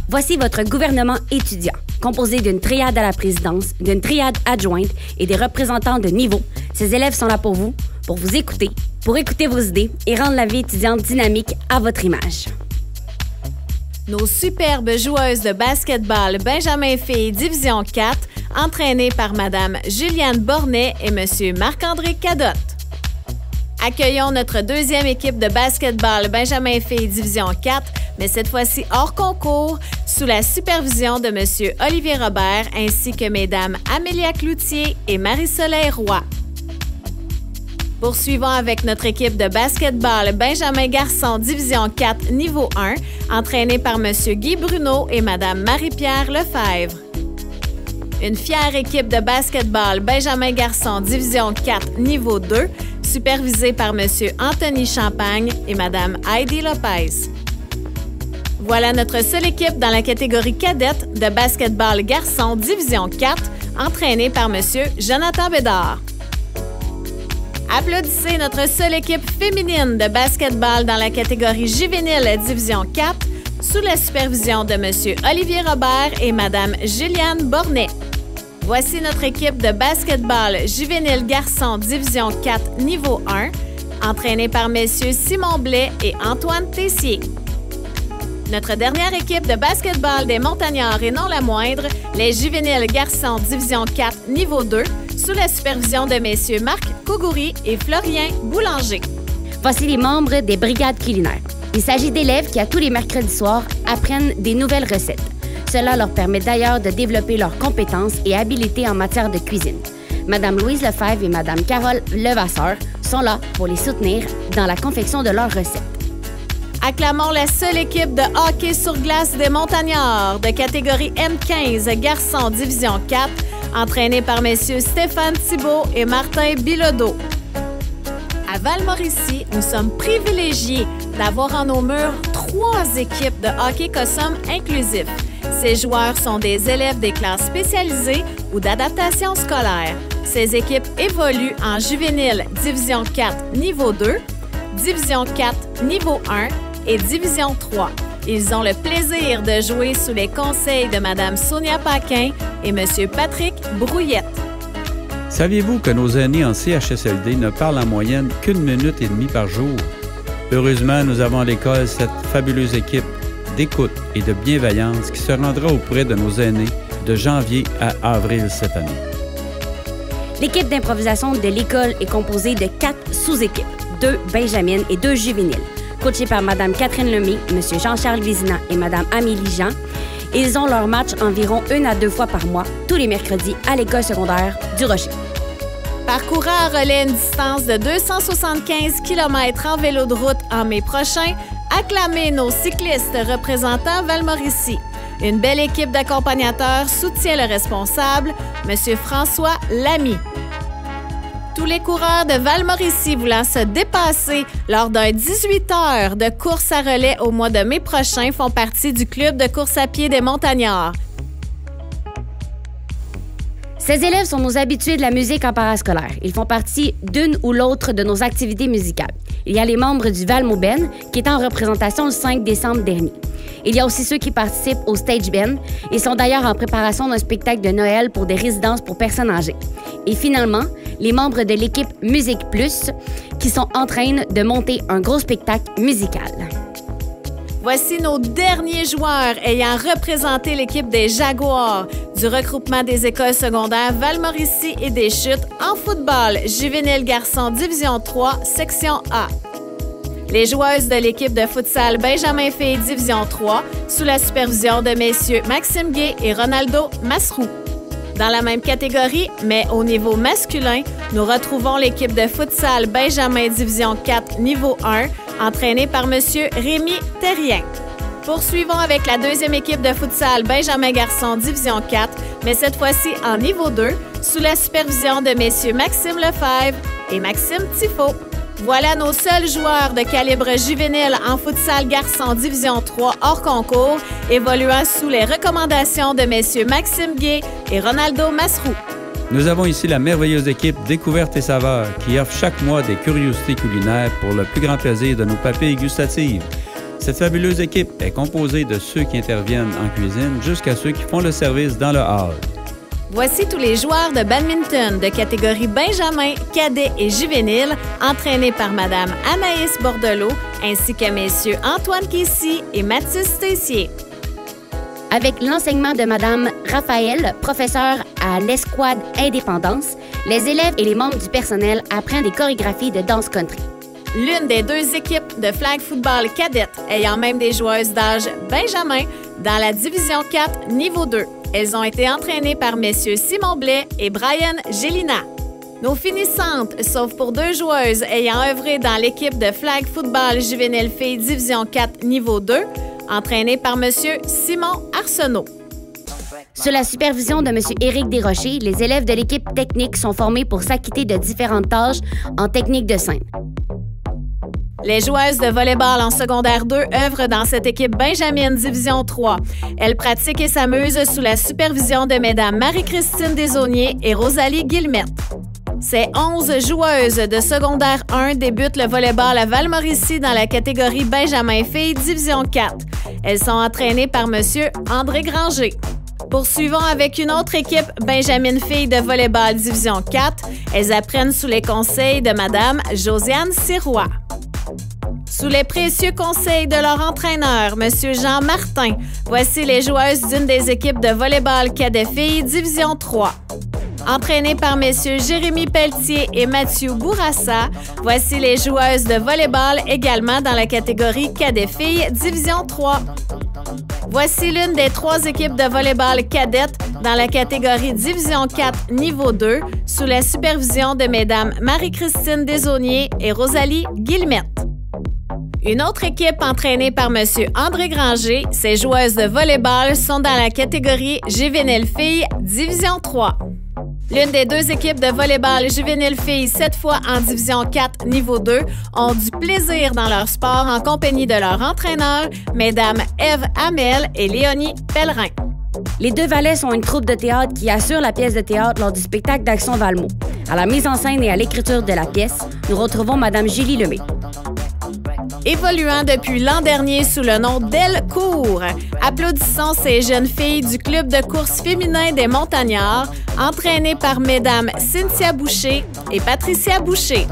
Voici votre gouvernement étudiant, composé d'une triade à la présidence, d'une triade adjointe et des représentants de niveau. Ces élèves sont là pour vous écouter, pour écouter vos idées et rendre la vie étudiante dynamique à votre image. Nos superbes joueuses de basketball Benjamin Filles Division 4, entraînées par Mme Juliane Bornet et M. Marc-André Cadotte. Accueillons notre deuxième équipe de basketball Benjamin Filles Division 4, mais cette fois-ci hors concours, sous la supervision de M. Olivier Robert ainsi que Mesdames Amélia Cloutier et Marie-Soleil Roy. Poursuivons avec notre équipe de basketball Benjamin Garçon Division 4 Niveau 1, entraînée par M. Guy Bruno et Mme Marie-Pierre Lefebvre. Une fière équipe de basketball Benjamin Garçon Division 4 Niveau 2, supervisée par M. Anthony Champagne et Mme Heidi Lopez. Voilà notre seule équipe dans la catégorie cadette de basketball Garçon Division 4, entraînée par M. Jonathan Bédard. Applaudissez notre seule équipe féminine de basketball dans la catégorie juvénile Division 4 sous la supervision de M. Olivier Robert et Mme Juliane Bornet. Voici notre équipe de basketball juvénile garçon Division 4 Niveau 1, entraînée par messieurs Simon Blais et Antoine Tessier. Notre dernière équipe de basketball des Montagnards et non la moindre, les juvéniles garçons Division 4 Niveau 2, sous la supervision de messieurs Marc Cougouri et Florien Boulanger. Voici les membres des brigades culinaires. Il s'agit d'élèves qui, à tous les mercredis soirs, apprennent des nouvelles recettes. Cela leur permet d'ailleurs de développer leurs compétences et habiletés en matière de cuisine. Madame Louise Lefebvre et Madame Carole Levasseur sont là pour les soutenir dans la confection de leurs recettes. Acclamons la seule équipe de hockey sur glace des Montagnards de catégorie M15 Garçons Division 4, entraînée par messieurs Stéphane Thibault et Martin Bilodeau. À Val-Mauricie, nous sommes privilégiés d'avoir en nos murs 3 équipes de hockey cossum inclusif. Ces joueurs sont des élèves des classes spécialisées ou d'adaptation scolaire. Ces équipes évoluent en juvénile Division 4 Niveau 2, Division 4 Niveau 1 et Division 3. Ils ont le plaisir de jouer sous les conseils de Mme Sonia Paquin et M. Patrick Brouillette. Saviez-vous que nos aînés en CHSLD ne parlent en moyenne qu'1 minute et demie par jour? Heureusement, nous avons à l'école cette fabuleuse équipe d'écoute et de bienveillance qui se rendra auprès de nos aînés de janvier à avril cette année. L'équipe d'improvisation de l'école est composée de 4 sous-équipes, 2 benjamines et 2 juvéniles, coachés par Mme Catherine Lemay, M. Jean-Charles Vézina et Mme Amélie Jean. Ils ont leur match environ 1 à 2 fois par mois, tous les mercredis, à l'école secondaire du Rocher. Parcourant à relais une distance de 275 km en vélo de route en mai prochain, acclamez nos cyclistes représentant Val-Mauricie. Une belle équipe d'accompagnateurs soutient le responsable, M. François Lamy. Tous les coureurs de Val-Mauricie voulant se dépasser lors d'un 18 heures de course à relais au mois de mai prochain font partie du club de course à pied des Montagnards. Ces élèves sont nos habitués de la musique en parascolaire. Ils font partie d'une ou l'autre de nos activités musicales. Il y a les membres du Val-Mauben, qui est en représentation le 5 décembre dernier. Il y a aussi ceux qui participent au Stage Band et sont d'ailleurs en préparation d'un spectacle de Noël pour des résidences pour personnes âgées. Et finalement, les membres de l'équipe Musique Plus, qui sont en train de monter un gros spectacle musical. Voici nos derniers joueurs ayant représenté l'équipe des Jaguars du regroupement des écoles secondaires Val-Mauricie et des Chutes en football juvénile garçon Division 3, Section A. Les joueuses de l'équipe de futsal Benjamin Filles Division 3 sous la supervision de messieurs Maxime Gay et Ronaldo Masroux. Dans la même catégorie, mais au niveau masculin, nous retrouvons l'équipe de futsal Benjamin Division 4 Niveau 1, entraînée par M. Rémi Terrien. Poursuivons avec la deuxième équipe de futsal Benjamin Garçon Division 4, mais cette fois-ci en Niveau 2, sous la supervision de messieurs Maxime Lefebvre et Maxime Tifo. Voilà nos seuls joueurs de calibre juvénile en futsal garçon Division 3 hors concours, évoluant sous les recommandations de messieurs Maxime Gay et Ronaldo Masroux. Nous avons ici la merveilleuse équipe Découvertes et Saveurs qui offre chaque mois des curiosités culinaires pour le plus grand plaisir de nos papilles gustatives. Cette fabuleuse équipe est composée de ceux qui interviennent en cuisine jusqu'à ceux qui font le service dans le hall. Voici tous les joueurs de badminton de catégorie Benjamin, cadet et juvénile, entraînés par Mme Anaïs Bordelot, ainsi que messieurs Antoine Kissy et Mathis Tessier. Avec l'enseignement de Mme Raphaël, professeure à l'Escouade Indépendance, les élèves et les membres du personnel apprennent des chorégraphies de danse country. L'une des deux équipes de flag football cadette ayant même des joueuses d'âge Benjamin dans la division 4, niveau 2. Elles ont été entraînées par messieurs Simon Blais et Brian Gélina. Nos finissantes, sauf pour deux joueuses ayant œuvré dans l'équipe de flag football juvénile filles division 4, niveau 2, entraînées par monsieur Simon Arsenault. Sous la supervision de M. Éric Desrochers, les élèves de l'équipe technique sont formés pour s'acquitter de différentes tâches en technique de scène. Les joueuses de volleyball en secondaire 2 œuvrent dans cette équipe Benjamin Division 3. Elles pratiquent et s'amusent sous la supervision de Mesdames Marie-Christine Desaulniers et Rosalie Guillemette. Ces 11 joueuses de secondaire 1 débutent le volleyball à Val-Mauricie dans la catégorie Benjamin Filles Division 4. Elles sont entraînées par M. André Granger. Poursuivons avec une autre équipe Benjamin Filles de volleyball Division 4. Elles apprennent sous les conseils de Mme Josiane Sirois. Sous les précieux conseils de leur entraîneur, M. Jean Martin, voici les joueuses d'une des équipes de volleyball cadet filles Division 3. Entraînées par messieurs Jérémy Pelletier et Mathieu Bourassa, voici les joueuses de volleyball également dans la catégorie cadet filles Division 3. Voici l'une des trois équipes de volleyball cadette dans la catégorie Division 4, niveau 2, sous la supervision de Mesdames Marie-Christine Desaulniers et Rosalie Guillemette. Une autre équipe entraînée par M. André Granger, ses joueuses de volleyball sont dans la catégorie Juvénile Filles, Division 3. L'une des deux équipes de volleyball juvénile filles, cette fois en Division 4, niveau 2, ont du plaisir dans leur sport en compagnie de leur entraîneur, Mesdames Ève Hamel et Léonie Pellerin. Les deux valets sont une troupe de théâtre qui assure la pièce de théâtre lors du spectacle d'Action Valmont. À la mise en scène et à l'écriture de la pièce, nous retrouvons Mme Julie Lemay. Évoluant depuis l'an dernier sous le nom d'Elcourt. Applaudissons ces jeunes filles du club de course féminin des Montagnards, entraînées par Mesdames Cynthia Boucher et Patricia Boucher.